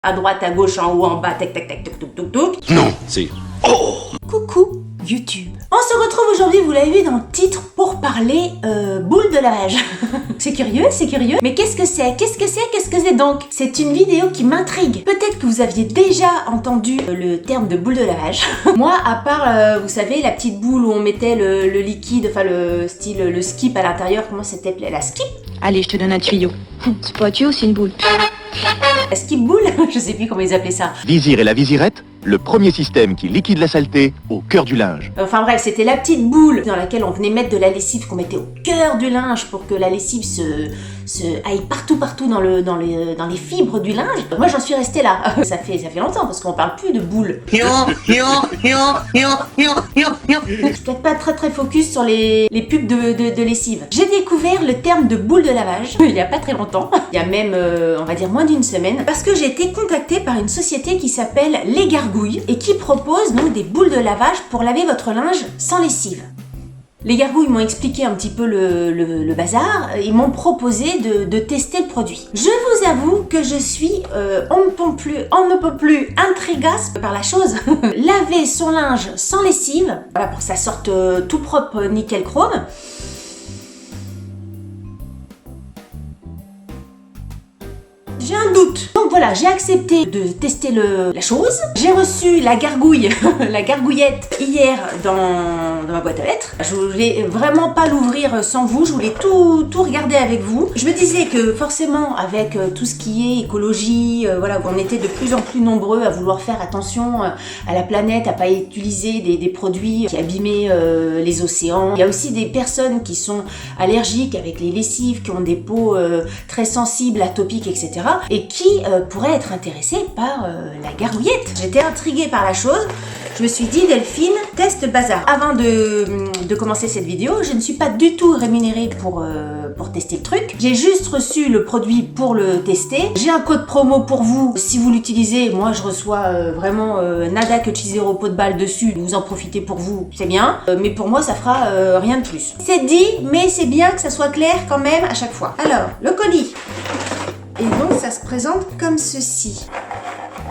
À droite, à gauche, en haut, en bas, tac, tac, tac, toc, toc, toc, toc. Non, c'est... Oh! Coucou YouTube. On se retrouve aujourd'hui, vous l'avez vu dans le titre, pour parler boule de lavage. C'est curieux, c'est curieux. Mais qu'est-ce que c'est? Qu'est-ce que c'est donc? C'est une vidéo qui m'intrigue. Peut-être que vous aviez déjà entendu le terme de boule de lavage. Moi, à part, vous savez, la petite boule où on mettait le liquide, enfin le style, le skip à l'intérieur, comment c'était? La skip? Allez, je te donne un tuyau. C'est pas un tuyau, c'est une boule. La skip boule? Je sais plus comment ils appelaient ça. Visir et la visirette, le premier système qui liquide la saleté au cœur du linge. Enfin bref, c'était la petite boule dans laquelle on venait mettre de la lessive qu'on mettait au cœur du linge pour que la lessive se aille partout dans les fibres du linge. Moi j'en suis restée là. Ça fait longtemps parce qu'on parle plus de boule. Je suis peut-être pas très focus sur les pubs de lessive. J'ai découvert le terme de boule de lavage il y a pas très longtemps. Il y a même, on va dire, moins d'une semaine. Parce que j'ai été contactée par une société qui s'appelle Les Gargouilles et qui propose donc des boules de lavage pour laver votre linge sans lessive. Les Gargouilles m'ont expliqué un petit peu le bazar, ils m'ont proposé de tester le produit. Je vous avoue que je suis on ne peut plus intrigasse par la chose. Laver son linge sans lessive, voilà, pour que ça sorte tout propre, nickel chrome. J'ai un doute. Donc voilà, j'ai accepté de tester la chose. J'ai reçu la gargouille, la gargouillette hier dans ma boîte à lettres. Je voulais vraiment pas l'ouvrir sans vous, je voulais tout regarder avec vous. Je me disais que forcément avec tout ce qui est écologie, voilà, on était de plus en plus nombreux à vouloir faire attention à la planète, à pas utiliser des produits qui abîmaient les océans. Il y a aussi des personnes qui sont allergiques avec les lessives, qui ont des peaux très sensibles, atopiques, etc. et qui pourraient être intéressés par la gargouillette. J'étais intriguée par la chose. Je me suis dit, Delphine, teste bazar. Avant de commencer cette vidéo, je ne suis pas du tout rémunérée pour tester le truc. J'ai juste reçu le produit pour le tester. J'ai un code promo pour vous. Si vous l'utilisez, moi je reçois vraiment nada que ci zéro pot de balle dessus. Vous en profitez pour vous, c'est bien. Mais pour moi, ça fera rien de plus. C'est dit, mais c'est bien que ça soit clair quand même à chaque fois. Alors, le colis. Et donc ça se présente comme ceci.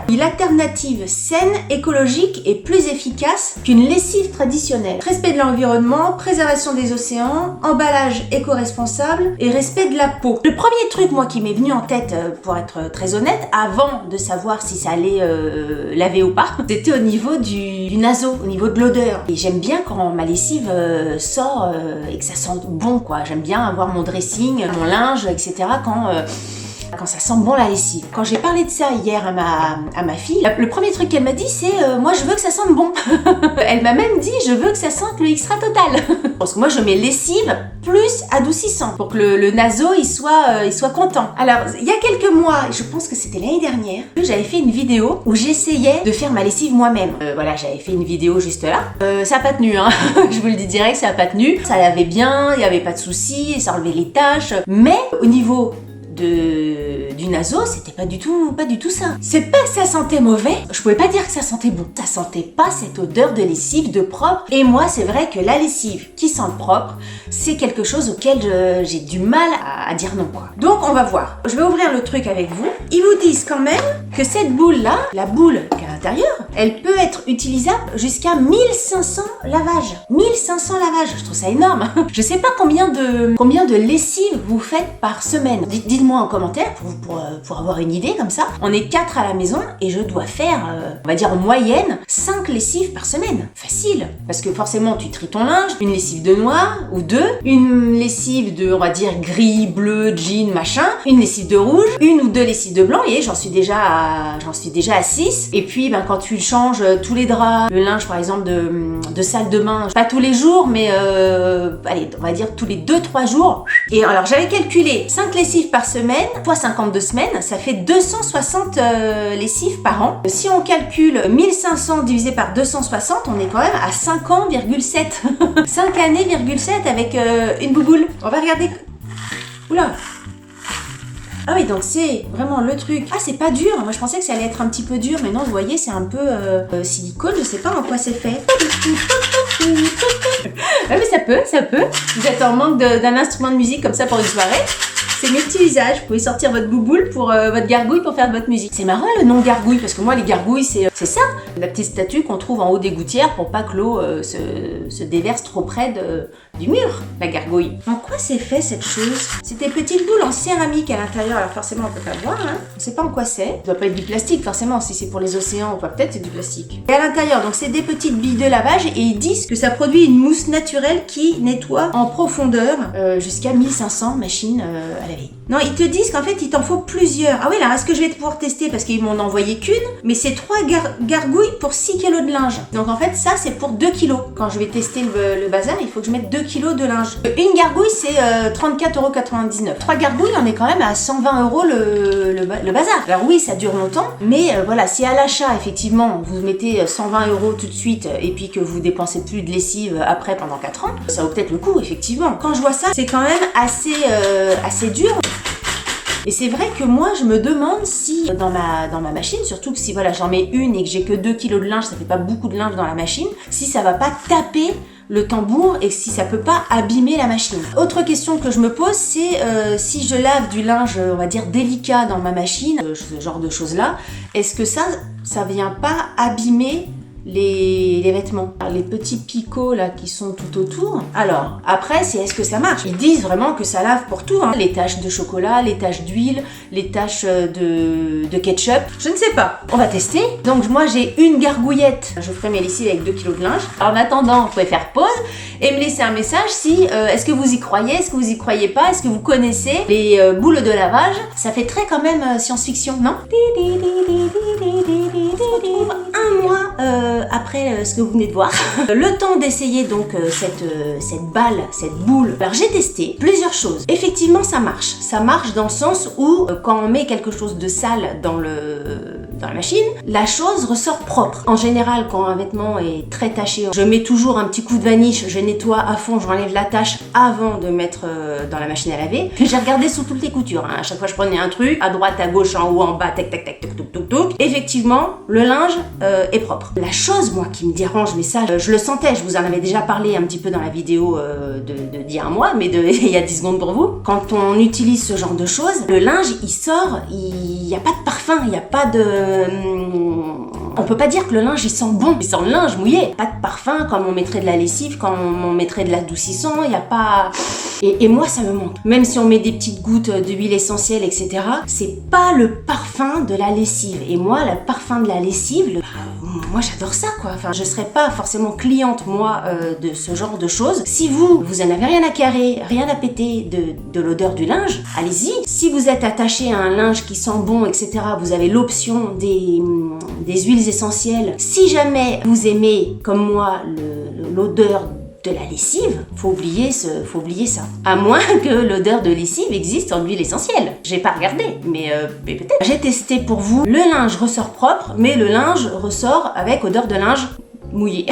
Une alternative saine, écologique et plus efficace qu'une lessive traditionnelle. Respect de l'environnement, préservation des océans, emballage éco-responsable et respect de la peau. Le premier truc, moi, qui m'est venu en tête, pour être très honnête, avant de savoir si ça allait laver ou pas, c'était au niveau du naso, au niveau de l'odeur. Et j'aime bien quand ma lessive sort et que ça sent bon, quoi. J'aime bien avoir mon dressing, mon linge, etc. quand ça sent bon la lessive. Quand j'ai parlé de ça hier à ma fille, le premier truc qu'elle m'a dit c'est moi je veux que ça sente bon. Elle m'a même dit je veux que ça sente le extra total. Parce que moi je mets lessive plus adoucissant pour que le naso il soit content. Alors il y a quelques mois, je pense que c'était l'année dernière, j'avais fait une vidéo où j'essayais de faire ma lessive moi-même. Voilà, j'avais fait une vidéo juste là. Ça n'a pas tenu, hein. Je vous le dis direct, ça n'a pas tenu. Ça lavait bien, il n'y avait pas de soucis, ça enlevait les taches. Mais au niveau du naso, c'était pas du tout ça. C'est pas que ça sentait mauvais, je pouvais pas dire que ça sentait bon. Ça sentait pas cette odeur de lessive, de propre. Et moi, c'est vrai que la lessive qui sent le propre, c'est quelque chose auquel j'ai du mal à dire non, quoi. Donc, on va voir. Je vais ouvrir le truc avec vous. Ils vous disent quand même que cette boule-là, la boule qui est à l'intérieur, elle peut être utilisable jusqu'à 1500 lavages. 1500 lavages, je trouve ça énorme. Je sais pas combien de lessive vous faites par semaine. Dites-moi en commentaire pour avoir une idée comme ça. On est 4 à la maison et je dois faire, on va dire en moyenne, 5 lessives par semaine. Facile. Parce que forcément, tu tries ton linge, une lessive de noir ou deux, une lessive de, on va dire, gris, bleu, jean, machin, une lessive de rouge, une ou deux lessives de blanc, et j'en suis déjà à 6. Et puis, quand tu changes tous les draps, le linge par exemple de salle de bain, pas tous les jours, mais allez, on va dire tous les 2-3 jours. Et alors, j'avais calculé 5 lessives par semaine, fois 52 semaines, ça fait 260 lessives par an. Si on calcule 1500 divisé par 260, on est quand même à 5 ans,7. 5 années,7 avec une bouboule. On va regarder. Oula. Ah oui, donc c'est vraiment le truc. Ah, c'est pas dur. Moi, je pensais que ça allait être un petit peu dur, mais non, vous voyez, c'est un peu silicone. Je sais pas en quoi c'est fait. Ah, mais ça peut. Vous êtes en manque d'un instrument de musique comme ça pour une soirée. C'est multi-usage. Vous pouvez sortir votre bouboule pour votre gargouille pour faire votre musique. C'est marrant le nom gargouille parce que moi les gargouilles c'est ça. La petite statue qu'on trouve en haut des gouttières pour pas que l'eau se déverse trop près du mur, la gargouille. En quoi c'est fait cette chose? C'est des petites boules en céramique à l'intérieur, alors forcément on peut pas le voir, hein. On sait pas en quoi c'est. Ça doit pas être du plastique forcément, si c'est pour les océans ou quoi, peut-être c'est du plastique. Et à l'intérieur, donc c'est des petites billes de lavage et ils disent que ça produit une mousse naturelle qui nettoie en profondeur jusqu'à 1500 machines à laver. Non, ils te disent qu'en fait il t'en faut plusieurs. Ah oui, là, est-ce que je vais pouvoir tester parce qu'ils m'en ont envoyé qu'une, mais c'est 3 gargouilles pour 6 kilos de linge. Donc en fait ça c'est pour 2 kilos. Quand je vais tester le bazar, il faut que je mette 2 kilos de linge. Une gargouille c'est 34,99 €. 3 gargouilles on est quand même à 120 € le bazar. Alors oui ça dure longtemps, mais voilà, si à l'achat effectivement vous mettez 120 € tout de suite et puis que vous dépensez plus de lessive après pendant 4 ans, ça vaut peut-être le coup effectivement. Quand je vois ça, c'est quand même assez dur. Et c'est vrai que moi je me demande si dans ma machine, surtout que si voilà j'en mets une et que j'ai que 2 kilos de linge, ça fait pas beaucoup de linge dans la machine, si ça va pas taper le tambour et si ça peut pas abîmer la machine. Autre question que je me pose, c'est si je lave du linge, on va dire délicat dans ma machine, ce genre de choses là, est-ce que ça vient pas abîmer les vêtements, les petits picots là qui sont tout autour. Alors après c'est est-ce que ça marche? Ils disent vraiment que ça lave pour tout, hein. Les taches de chocolat, les taches d'huile, les taches de ketchup, je ne sais pas, on va tester. Donc moi j'ai une gargouillette, je ferai mes lessives avec 2 kilos de linge. Alors, en attendant vous pouvez faire pause et me laisser un message si est-ce que vous y croyez, est-ce que vous y croyez pas, est-ce que vous connaissez les boules de lavage. Ça fait très quand même science-fiction, non? On se retrouve un mois après ce que vous venez de voir. Le temps d'essayer donc cette boule. Alors j'ai testé plusieurs choses. Effectivement ça marche. Ça marche dans le sens où quand on met quelque chose de sale dans la machine, la chose ressort propre. En général quand un vêtement est très taché, je mets toujours un petit coup de vaniche, je nettoie à fond, j'enlève la tache avant de mettre dans la machine à laver. J'ai regardé sous toutes les coutures, hein. À chaque fois je prenais un truc, à droite, à gauche, en haut, en bas, tac tac tac, toc toc toc. Effectivement, le linge est propre. La chose moi qui me dérange, mais ça je le sentais, je vous en avais déjà parlé un petit peu dans la vidéo d'il y a un mois, mais il y a 10 secondes pour vous. Quand on utilise ce genre de choses, le linge il sort, il n'y a pas de parfum, il n'y a pas de... On peut pas dire que le linge il sent bon, il sent le linge mouillé. Pas de parfum comme on mettrait de la lessive, comme on mettrait de l'adoucissant, il n'y a pas... Et moi ça me manque. Même si on met des petites gouttes d'huile essentielle, etc., c'est pas le parfum de la lessive. Et moi, le parfum de la lessive, moi j'adore ça quoi. Enfin, je serais pas forcément cliente moi de ce genre de choses. Si vous en avez rien à carrer, rien à péter de l'odeur du linge, allez-y. Si vous êtes attaché à un linge qui sent bon, etc., vous avez l'option des huiles essentielles. Si jamais vous aimez comme moi l'odeur de la lessive, faut oublier ça. À moins que l'odeur de lessive existe en huile essentielle. J'ai pas regardé, mais peut-être. J'ai testé pour vous. Le linge ressort propre, mais le linge ressort avec odeur de linge mouillé.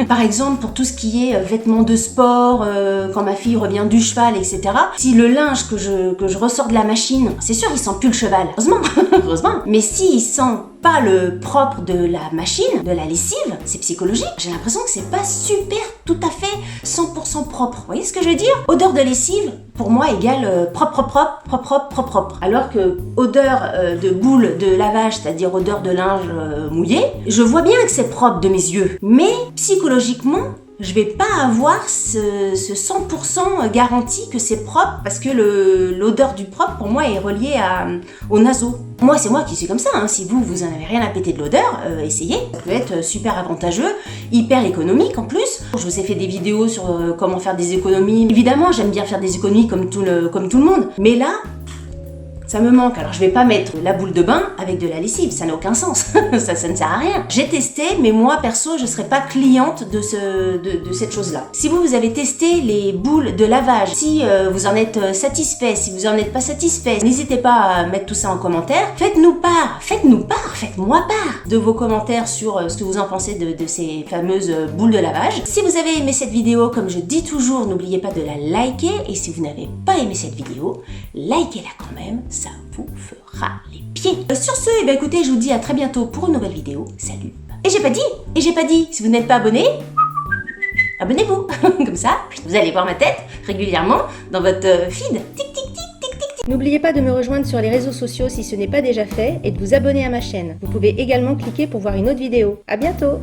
Par exemple, pour tout ce qui est vêtements de sport, quand ma fille revient du cheval, etc. Si le linge que je ressors de la machine, c'est sûr, il sent plus le cheval. Heureusement. Mais s'il sent pas le propre de la machine, de la lessive, c'est psychologique. J'ai l'impression que c'est pas super, tout à fait 100% propre. Vous voyez ce que je veux dire? Odeur de lessive, pour moi, égale propre. Alors que odeur de boule de lavage, c'est-à-dire odeur de linge mouillé, je vois bien que c'est propre de mes yeux. Mais psychologiquement, je vais pas avoir ce 100% garantie que c'est propre parce que l'odeur du propre pour moi est reliée au naso. Moi, c'est moi qui suis comme ça, hein. Si vous en avez rien à péter de l'odeur, essayez. Ça peut être super avantageux, hyper économique en plus. Je vous ai fait des vidéos sur comment faire des économies. Évidemment, j'aime bien faire des économies comme tout le monde. Mais là, ça me manque. Alors je vais pas mettre la boule de bain avec de la lessive, ça n'a aucun sens. ça ne sert à rien. J'ai testé, mais moi perso, je serais pas cliente de cette chose-là. Si vous avez testé les boules de lavage, si vous en êtes satisfait, si vous en êtes pas satisfait, n'hésitez pas à mettre tout ça en commentaire. Faites-moi part de vos commentaires sur ce que vous en pensez de ces fameuses boules de lavage. Si vous avez aimé cette vidéo, comme je dis toujours, n'oubliez pas de la liker. Et si vous n'avez pas aimé cette vidéo, likez-la quand même. Ça vous fera les pieds. Sur ce, écoutez, je vous dis à très bientôt pour une nouvelle vidéo. Salut. Et j'ai pas dit, si vous n'êtes pas abonné, abonnez-vous. Comme ça, vous allez voir ma tête régulièrement dans votre feed. Tic tic tic tic tic tic. N'oubliez pas de me rejoindre sur les réseaux sociaux si ce n'est pas déjà fait et de vous abonner à ma chaîne. Vous pouvez également cliquer pour voir une autre vidéo. À bientôt!